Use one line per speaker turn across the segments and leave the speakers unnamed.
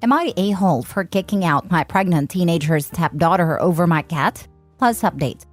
Am I the a-hole for kicking out my pregnant teenager's stepdaughter over my cat? Plus update.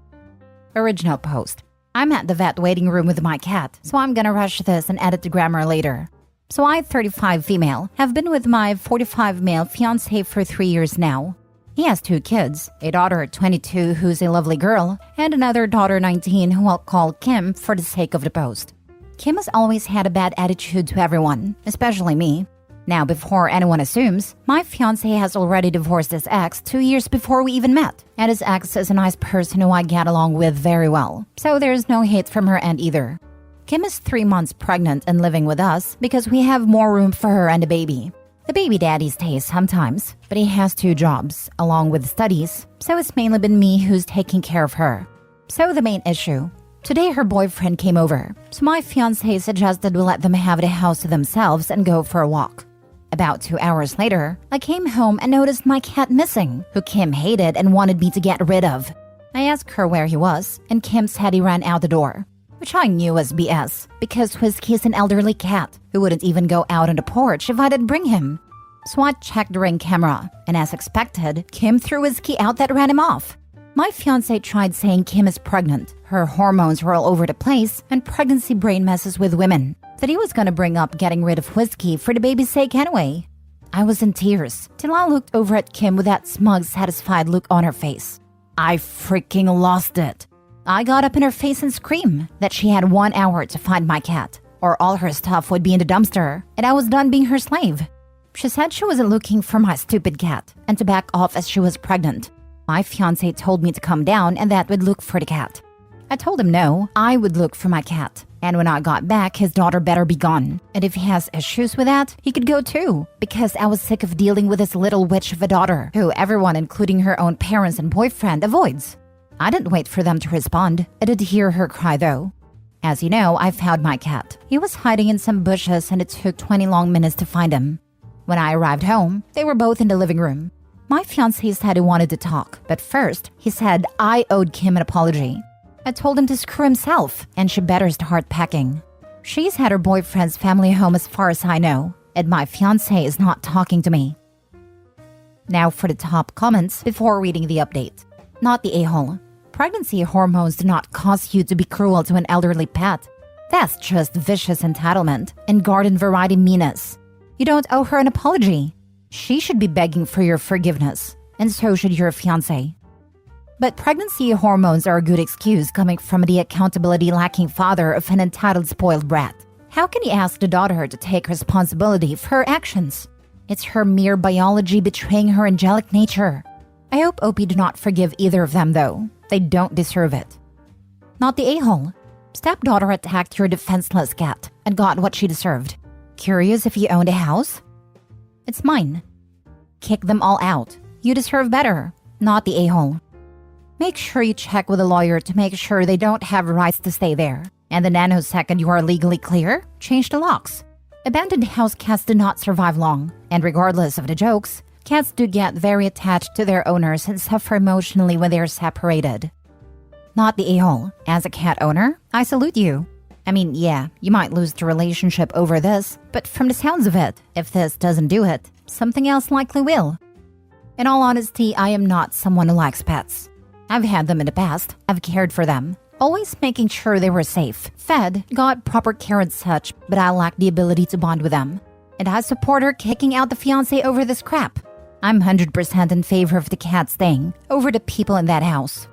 Original post. I'm at the vet waiting room with my cat, so I'm gonna rush this and edit the grammar later. So I, 35 female, have been with my 45 male fiancé for 3 years now. He has 2 kids, a daughter 22 who's a lovely girl, and another daughter 19 who I'll call Kim for the sake of the post. Kim has always had a bad attitude to everyone, especially me. Now, before anyone assumes, my fiancé has already divorced his ex 2 years before we even met, and his ex is a nice person who I get along with very well, so there's no hate from her end either. Kim is 3 months pregnant and living with us because we have more room for her and the baby. The baby daddy stays sometimes, but he has 2 jobs, along with studies, so it's mainly been me who's taking care of her. So the main issue. Today her boyfriend came over, so my fiancé suggested we let them have the house to themselves and go for a walk. About 2 hours later, I came home and noticed my cat missing, who Kim hated and wanted me to get rid of. I asked her where he was, and Kim said he ran out the door, which I knew was BS, because Whiskey is an elderly cat who wouldn't even go out on the porch if I didn't bring him. So I checked the ring camera, and as expected, Kim threw Whiskey out that ran him off. My fiancé tried saying Kim is pregnant, her hormones were all over the place, and pregnancy brain messes with women. That he was gonna bring up getting rid of Whiskey for the baby's sake anyway. I was in tears, till I looked over at Kim with that smug, satisfied look on her face. I freaking lost it. I got up in her face and screamed that she had 1 hour to find my cat, or all her stuff would be in the dumpster, and I was done being her slave. She said she wasn't looking for my stupid cat, and to back off as she was pregnant. My fiancé told me to calm down and that we'd look for the cat. I told him no, I would look for my cat. And when I got back, his daughter better be gone. And if he has issues with that, he could go too. Because I was sick of dealing with this little witch of a daughter, who everyone, including her own parents and boyfriend, avoids. I didn't wait for them to respond. I did hear her cry though. As you know, I found my cat. He was hiding in some bushes and it took 20 long minutes to find him. When I arrived home, they were both in the living room. My fiancé said he wanted to talk, but first, he said I owed Kim an apology. I told him to screw himself, and she better start packing. She's had her boyfriend's family home as far as I know, and my fiancé is not talking to me. Now for the top comments before reading the update. Not the a-hole. Pregnancy hormones do not cause you to be cruel to an elderly pet. That's just vicious entitlement and garden variety meanness. You don't owe her an apology. She should be begging for your forgiveness, and so should your fiancé. But pregnancy hormones are a good excuse coming from the accountability-lacking father of an entitled spoiled brat. How can he ask the daughter to take responsibility for her actions? It's her mere biology betraying her angelic nature. I hope OP do not forgive either of them though. They don't deserve it. Not the a-hole. Stepdaughter attacked your defenseless cat and got what she deserved. Curious if you owned a house? It's mine. Kick them all out. You deserve better. Not the a-hole. Make sure you check with a lawyer to make sure they don't have rights to stay there. And the nanosecond you are legally clear, change the locks. Abandoned house cats do not survive long, and regardless of the jokes, cats do get very attached to their owners and suffer emotionally when they are separated. Not the a-hole. As a cat owner, I salute you. I mean, yeah, you might lose the relationship over this, but from the sounds of it, if this doesn't do it, something else likely will. In all honesty, I am not someone who likes pets. I've had them in the past, I've cared for them, always making sure they were safe, fed, got proper care and such, but I lack the ability to bond with them. And I support her kicking out the fiancé over this crap. I'm 100% in favor of the cat staying, over the people in that house.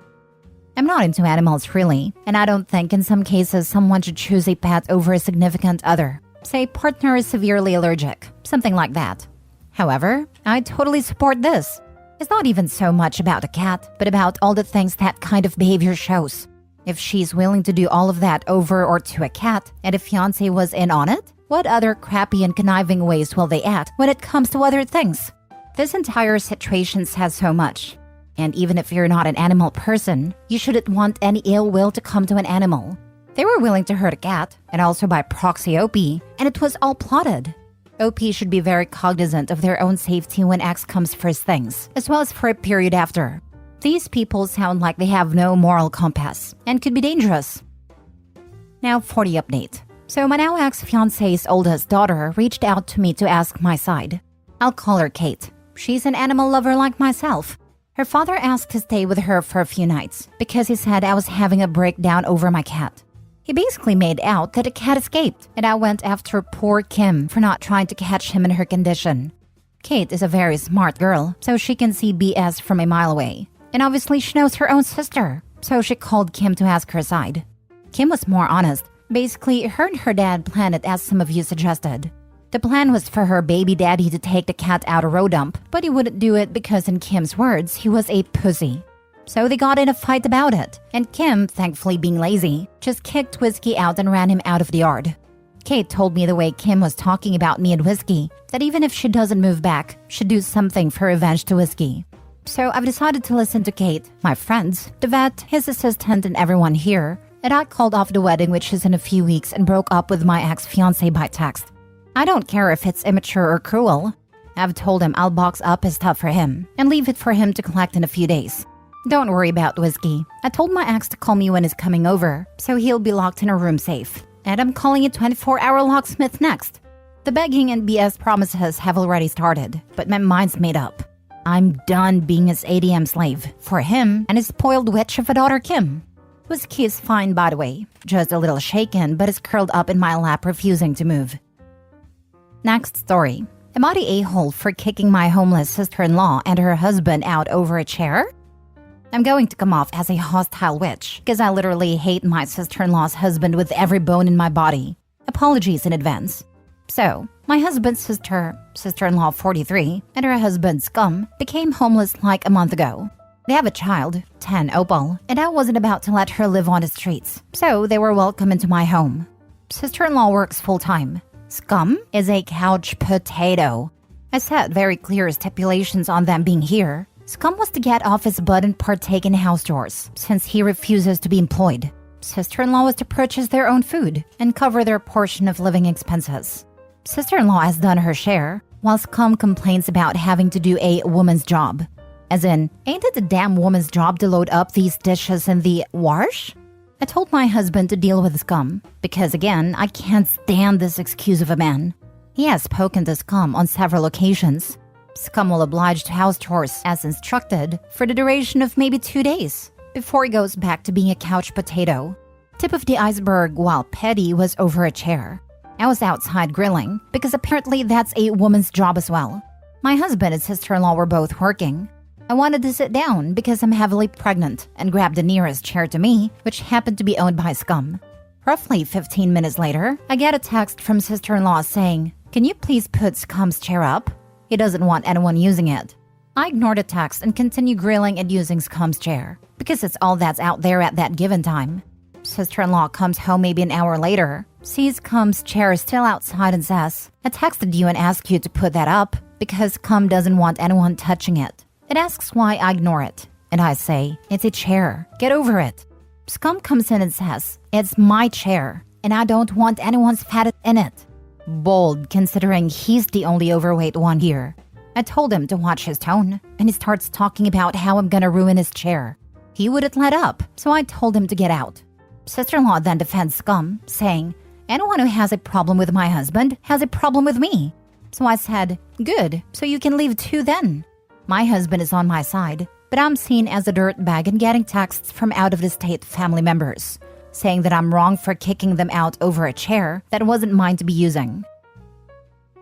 I'm not into animals really, and I don't think in some cases someone should choose a pet over a significant other. Say partner is severely allergic, something like that. However, I totally support this. It's not even so much about the cat, but about all the things that kind of behavior shows. If she's willing to do all of that over or to a cat, and the fiancé was in on it, what other crappy and conniving ways will they act when it comes to other things? This entire situation says so much. And even if you're not an animal person, you shouldn't want any ill will to come to an animal. They were willing to hurt a cat, and also by proxy OP, and it was all plotted. OP should be very cognizant of their own safety when X comes first things, as well as for a period after. These people sound like they have no moral compass, and could be dangerous. Now for the update. So my now ex-fiancé's oldest daughter reached out to me to ask my side. I'll call her Kate. She's an animal lover like myself. Her father asked to stay with her for a few nights because he said I was having a breakdown over my cat. He basically made out that the cat escaped, and I went after poor Kim for not trying to catch him in her condition. Kate is a very smart girl, so she can see BS from a mile away. And obviously she knows her own sister, so she called Kim to ask her side. Kim was more honest. Basically, her and her dad planned it as some of you suggested. The plan was for her baby daddy to take the cat out a road dump, but he wouldn't do it because in Kim's words, he was a pussy. So they got in a fight about it, and Kim, thankfully being lazy, just kicked Whiskey out and ran him out of the yard. Kate told me the way Kim was talking about me and Whiskey, that even if she doesn't move back, she'd do something for revenge to Whiskey. So I've decided to listen to Kate, my friends, the vet, his assistant, and everyone here, and I called off the wedding, which is in a few weeks, and broke up with my ex-fiancé by text. I don't care if it's immature or cruel. I've told him I'll box up his stuff for him and leave it for him to collect in a few days. Don't worry about Whiskey. I told my ex to call me when he's coming over, so he'll be locked in a room safe. And I'm calling a 24-hour locksmith next. The begging and BS promises have already started, but my mind's made up. I'm done being his ATM slave for him and his spoiled witch of a daughter Kim. Whiskey is fine, by the way, just a little shaken, but is curled up in my lap, refusing to move. Next story. Am I the a-hole for kicking my homeless sister-in-law and her husband out over a chair? I'm going to come off as a hostile witch because I literally hate my sister-in-law's husband with every bone in my body. Apologies in advance. So, my husband's sister-in-law 43, and her husband Scum became homeless like a month ago. They have a child, 10 Opal, and I wasn't about to let her live on the streets, so they were welcome into my home. Sister-in-law works full-time. Scum is a couch potato. I set very clear stipulations on them being here. Scum was to get off his butt and partake in house chores, since he refuses to be employed. Sister-in-law was to purchase their own food and cover their portion of living expenses. Sister-in-law has done her share, while Scum complains about having to do a woman's job. As in, ain't it a damn woman's job to load up these dishes in the wash? I told my husband to deal with Scum, because again, I can't stand this excuse of a man. He has spoken to Scum on several occasions. Scum will oblige to house chores as instructed for the duration of maybe 2 days, before he goes back to being a couch potato. Tip of the iceberg, while petty, was over a chair. I was outside grilling, because apparently that's a woman's job as well. My husband and sister-in-law were both working. I wanted to sit down because I'm heavily pregnant and grabbed the nearest chair to me, which happened to be owned by Scum. Roughly 15 minutes later, I get a text from sister-in-law saying, "Can you please put Scum's chair up? He doesn't want anyone using it." I ignore the text and continue grilling and using Scum's chair, because it's all that's out there at that given time. Sister-in-law comes home maybe an hour later, sees Scum's chair still outside and says, "I texted you and asked you to put that up because Scum doesn't want anyone touching it." It asks why I ignore it, and I say, "It's a chair. Get over it." Scum comes in and says, "It's my chair, and I don't want anyone's fat in it." Bold, considering he's the only overweight one here. I told him to watch his tone, and he starts talking about how I'm gonna ruin his chair. He wouldn't let up, so I told him to get out. Sister-in-law then defends Scum, saying, "Anyone who has a problem with my husband has a problem with me." So I said, "Good, so you can leave too then." My husband is on my side, but I'm seen as a dirtbag and getting texts from out-of-the-state family members, saying that I'm wrong for kicking them out over a chair that wasn't mine to be using.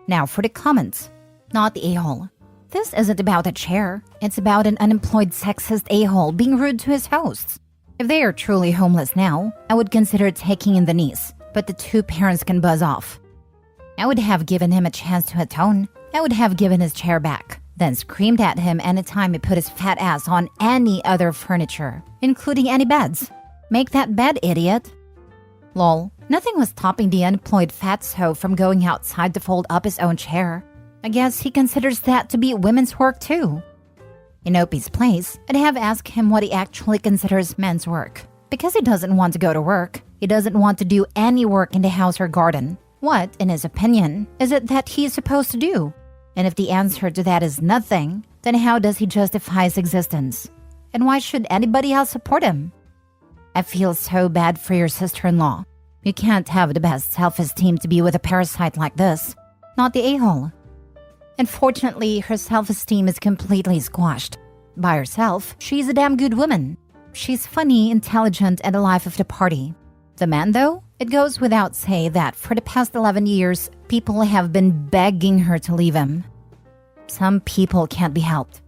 Now for the comments. Not the a-hole. This isn't about a chair. It's about an unemployed sexist a-hole being rude to his hosts. If they are truly homeless now, I would consider taking in the niece, but the two parents can buzz off. I would have given him a chance to atone. I would have given his chair back, then screamed at him anytime he put his fat ass on any other furniture, including any beds. Make that bed, idiot. Lol. Nothing was stopping the unemployed fatso from going outside to fold up his own chair. I guess he considers that to be women's work too. In Opie's place, I'd have asked him what he actually considers men's work. Because he doesn't want to go to work, he doesn't want to do any work in the house or garden. What, in his opinion, is it that he's supposed to do? And if the answer to that is nothing, then how does he justify his existence? And why should anybody else support him? I feel so bad for your sister-in-law. You can't have the best self-esteem to be with a parasite like this. Not the a-hole. Unfortunately, her self-esteem is completely squashed. By herself, she's a damn good woman. She's funny, intelligent, and the life of the party. The man, though? It goes without say that for the past 11 years, people have been begging her to leave him. Some people can't be helped.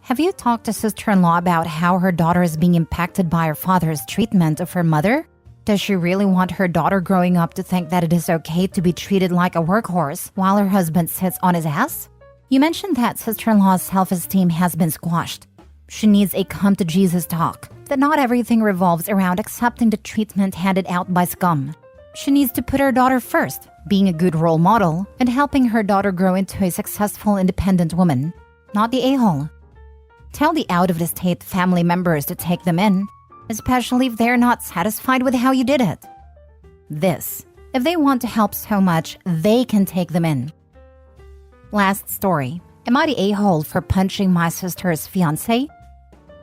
Have you talked to sister-in-law about how her daughter is being impacted by her father's treatment of her mother? Does she really want her daughter growing up to think that it is okay to be treated like a workhorse while her husband sits on his ass? You mentioned that sister-in-law's self-esteem has been squashed. She needs a come-to-Jesus talk, that not everything revolves around accepting the treatment handed out by scum. She needs to put her daughter first, being a good role model, and helping her daughter grow into a successful, independent woman, not the a-hole. Tell the out-of-the-state family members to take them in, especially if they're not satisfied with how you did it. If they want to help so much, they can take them in. Last story. Am I the a-hole for punching my sister's fiancé?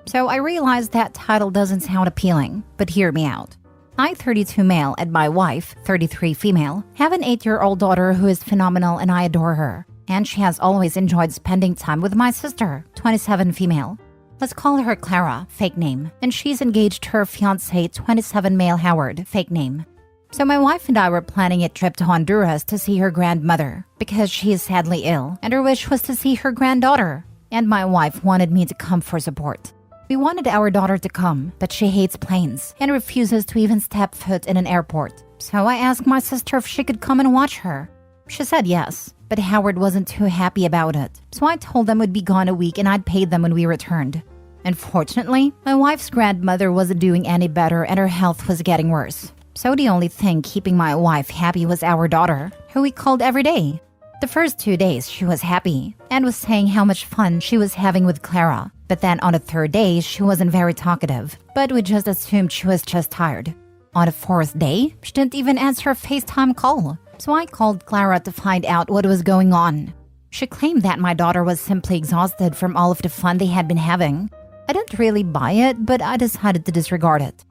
So I realized that title doesn't sound appealing, but hear me out. I, 32 male, and my wife, 33 female, have an 8-year-old daughter who is phenomenal and I adore her. And she has always enjoyed spending time with my sister, 27 female. Let's call her Clara, fake name, and she's engaged to her fiancé, 27 male Howard, fake name. So my wife and I were planning a trip to Honduras to see her grandmother because she is sadly ill, and her wish was to see her granddaughter. And my wife wanted me to come for support. We wanted our daughter to come, but she hates planes and refuses to even step foot in an airport. So I asked my sister if she could come and watch her. She said yes, but Howard wasn't too happy about it. So I told them we'd be gone a week and I'd pay them when we returned. Unfortunately, my wife's grandmother wasn't doing any better and her health was getting worse. So the only thing keeping my wife happy was our daughter, who we called every day. The first 2 days she was happy and was saying how much fun she was having with Clara. But then on the 3rd day, she wasn't very talkative, but we just assumed she was just tired. On the 4th day, she didn't even answer a FaceTime call. So I called Clara to find out what was going on. She claimed that my daughter was simply exhausted from all of the fun they had been having. I didn't really buy it, but I decided to disregard it.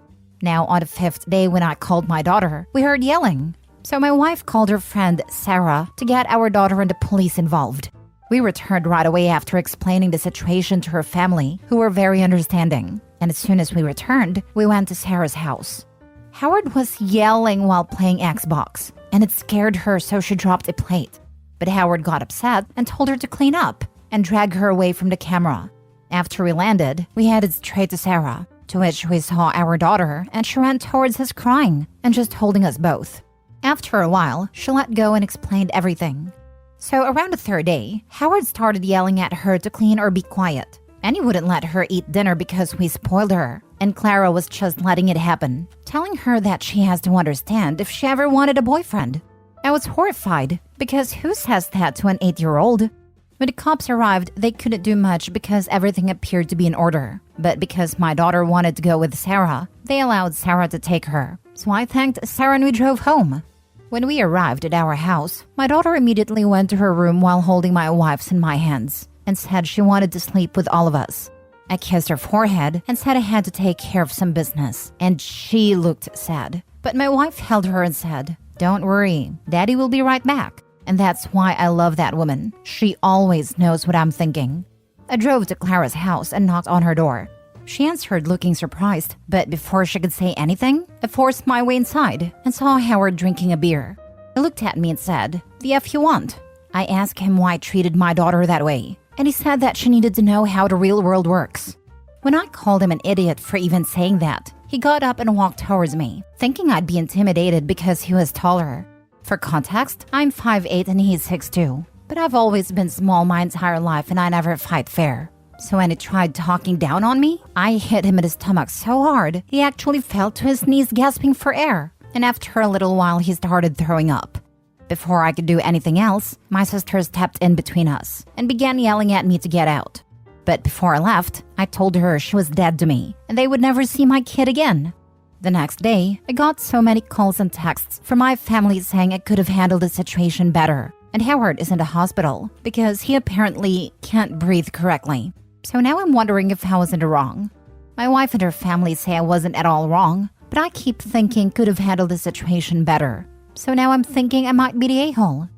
Now, on the 5th day when I called my daughter, we heard yelling. So my wife called her friend, Sarah, to get our daughter and the police involved. We returned right away after explaining the situation to her family, who were very understanding. And as soon as we returned, we went to Sarah's house. Howard was yelling while playing Xbox, and it scared her, so she dropped a plate. But Howard got upset and told her to clean up and drag her away from the camera. After we landed, we headed straight to Sarah, to which we saw our daughter, and she ran towards us crying and just holding us both. After a while, she let go and explained everything. So around the 3rd day, Howard started yelling at her to clean or be quiet. And he wouldn't let her eat dinner because we spoiled her. And Clara was just letting it happen, telling her that she has to understand if she ever wanted a boyfriend. I was horrified, because who says that to an 8-year-old? When the cops arrived, they couldn't do much because everything appeared to be in order. But because my daughter wanted to go with Sarah, they allowed Sarah to take her. So I thanked Sarah and we drove home. When we arrived at our house, my daughter immediately went to her room while holding my wife's in my hands and said she wanted to sleep with all of us. I kissed her forehead and said I had to take care of some business, and she looked sad. But my wife held her and said, "Don't worry, Daddy will be right back." And that's why I love that woman. She always knows what I'm thinking. I drove to Clara's house and knocked on her door. She answered looking surprised, but before she could say anything, I forced my way inside and saw Howard drinking a beer. He looked at me and said, "The F you want?" I asked him why I treated my daughter that way, and he said that she needed to know how the real world works. When I called him an idiot for even saying that, he got up and walked towards me, thinking I'd be intimidated because he was taller. For context, I'm 5'8" and he's 6'2", but I've always been small my entire life and I never fight fair. So when he tried talking down on me, I hit him in his stomach so hard, he actually fell to his knees gasping for air. And after a little while, he started throwing up. Before I could do anything else, my sister stepped in between us and began yelling at me to get out. But before I left, I told her she was dead to me and they would never see my kid again. The next day, I got so many calls and texts from my family saying I could have handled the situation better. And Howard is in the hospital because he apparently can't breathe correctly. So now I'm wondering if I was in the wrong. My wife and her family say I wasn't at all wrong, But I keep thinking could have handled the situation better. So now I'm thinking I might be the a-hole.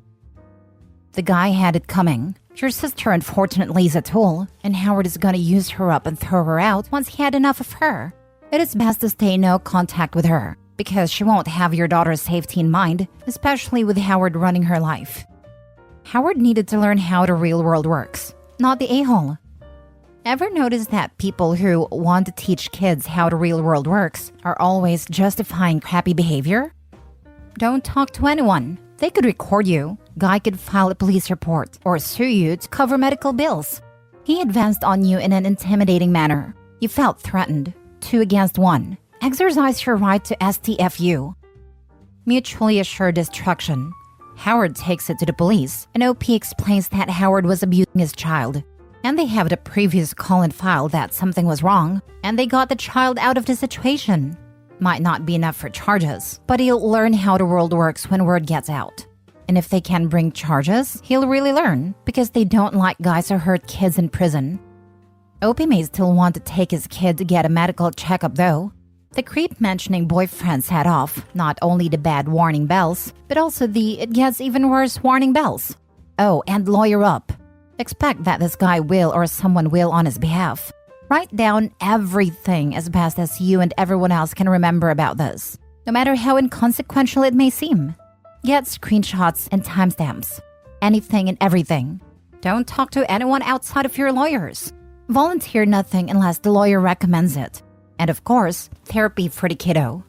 The guy had it coming. Your sister unfortunately is a tool, and Howard is gonna use her up and throw her out once he had enough of her. It is best to stay in no contact with her, because she won't have your daughter's safety in mind, especially with Howard running her life. Howard needed to learn how the real world works, not the a-hole. Ever notice that people who want to teach kids how the real world works are always justifying crappy behavior? Don't talk to anyone. They could record you. Guy could file a police report or sue you to cover medical bills. He advanced on you in an intimidating manner. You felt threatened. 2 against 1. Exercise your right to STFU. Mutually assured destruction. Howard takes it to the police, and OP explains that Howard was abusing his child. And they have the previous call and file that something was wrong, and they got the child out of the situation. Might not be enough for charges, but he'll learn how the world works when word gets out. And if they can bring charges, he'll really learn, because they don't like guys who hurt kids in prison. OP may still want to take his kid to get a medical checkup though. The creep mentioning boyfriend set off not only the bad warning bells, but also the it gets even worse warning bells. Oh, and lawyer up. Expect that this guy will or someone will on his behalf. Write down everything as best as you and everyone else can remember about this, no matter how inconsequential it may seem. Get screenshots and timestamps. Anything and everything. Don't talk to anyone outside of your lawyers. Volunteer nothing unless the lawyer recommends it. And of course, therapy for the kiddo.